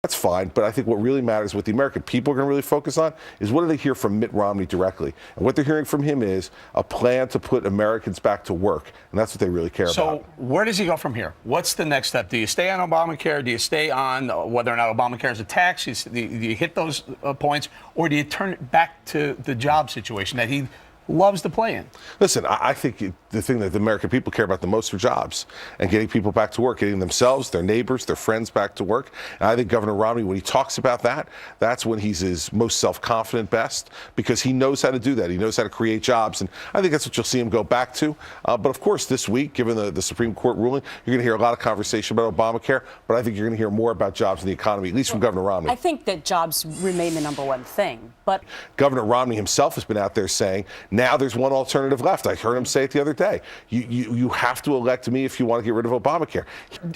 That's fine, but I think what really matters, what the American people are going to really focus on, is what do they hear from Mitt Romney directly? And what they're hearing from him is a plan to put Americans back to work, and that's what they really care about. So where does he go from here? What's the next step? Do you stay on Obamacare? Do you stay on whether or not Obamacare is a tax? Do you hit those points? Or do you turn it back to the job situation that he loves to play in? Listen, I think the thing that the American people care about the most are jobs and getting people back to work, getting themselves, their neighbors, their friends back to work. And I think Governor Romney, when he talks about that, that's when he's his most self-confident best, because he knows how to do that. He knows how to create jobs. And I think that's what you'll see him go back to. But of course, this week, given the Supreme Court ruling, you're going to hear a lot of conversation about Obamacare. But I think you're going to hear more about jobs in the economy, at least from Governor Romney. I think that jobs remain the number one thing. But Governor Romney himself has been out there saying, now there's one alternative left. I heard him say it the other day. You have to elect me if you want to get rid of Obamacare.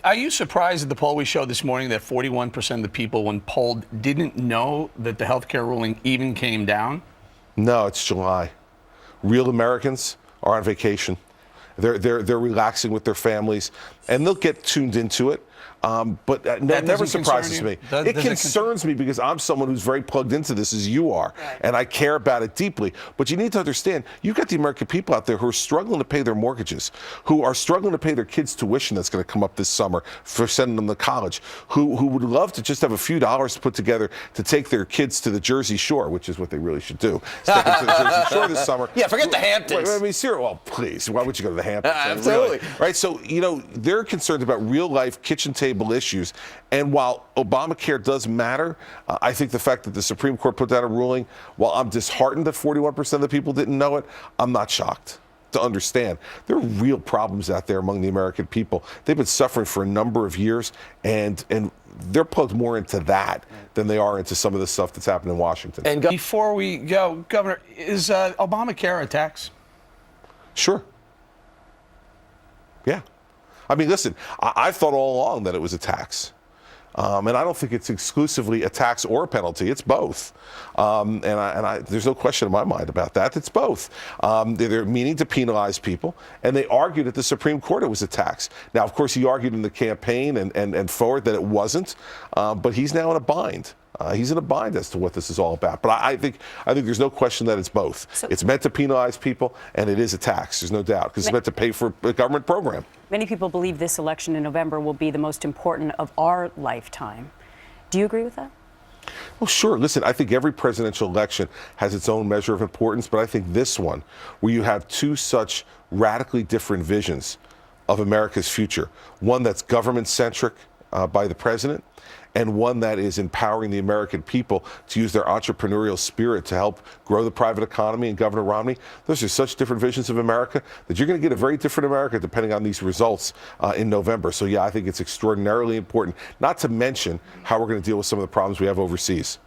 Are you surprised at the poll we showed this morning that 41% of the people, when polled, didn't know that the health care ruling even came down? No, it's July. Real Americans are on vacation. They're relaxing with their families, and they'll get tuned into it. But that never surprises me. It concerns me because I'm someone who's very plugged into this, as you are, and I care about it deeply. But you need to understand, you've got the American people out there who are struggling to pay their mortgages, who are struggling to pay their kids' tuition that's going to come up this summer for sending them to college, who would love to just have a few dollars put together to take their kids to the Jersey Shore, which is what they really should do. Take them to the Jersey Shore this summer. Yeah, forget the Hamptons. I mean, seriously, well, please, why would you go to the Hamptons? Absolutely. Really? Right, so, they're concerned about real-life kitchen table issues. And while Obamacare does matter, I think the fact that the Supreme Court put down a ruling, while I'm disheartened that 41% of the people didn't know it, I'm not shocked to understand. There are real problems out there among the American people. They've been suffering for a number of years, and they're plugged more into that than they are into some of the stuff that's happened in Washington. And before we go, Governor, is Obamacare a tax? Sure. Yeah. I mean, listen, I've thought all along that it was a tax. And I don't think it's exclusively a tax or a penalty. It's both. There's no question in my mind about that. It's both. They're meaning to penalize people, and they argued at the Supreme Court it was a tax. Now, of course, he argued in the campaign and forward that it wasn't, but he's now in a bind. He's in a bind as to what this is all about. But I think there's no question that it's both. So, it's meant to penalize people, and it is a tax. There's no doubt, because it's meant to pay for a government program. Many people believe this election in November will be the most important of our lifetime. Do you agree with that? Well, sure. Listen, I think every presidential election has its own measure of importance, but I think this one, where you have two such radically different visions of America's future, one that's government-centric by the president, and one that is empowering the American people to use their entrepreneurial spirit to help grow the private economy, and Governor Romney, those are such different visions of America that you're going to get a very different America depending on these results in November. So, yeah, I think it's extraordinarily important, not to mention how we're going to deal with some of the problems we have overseas.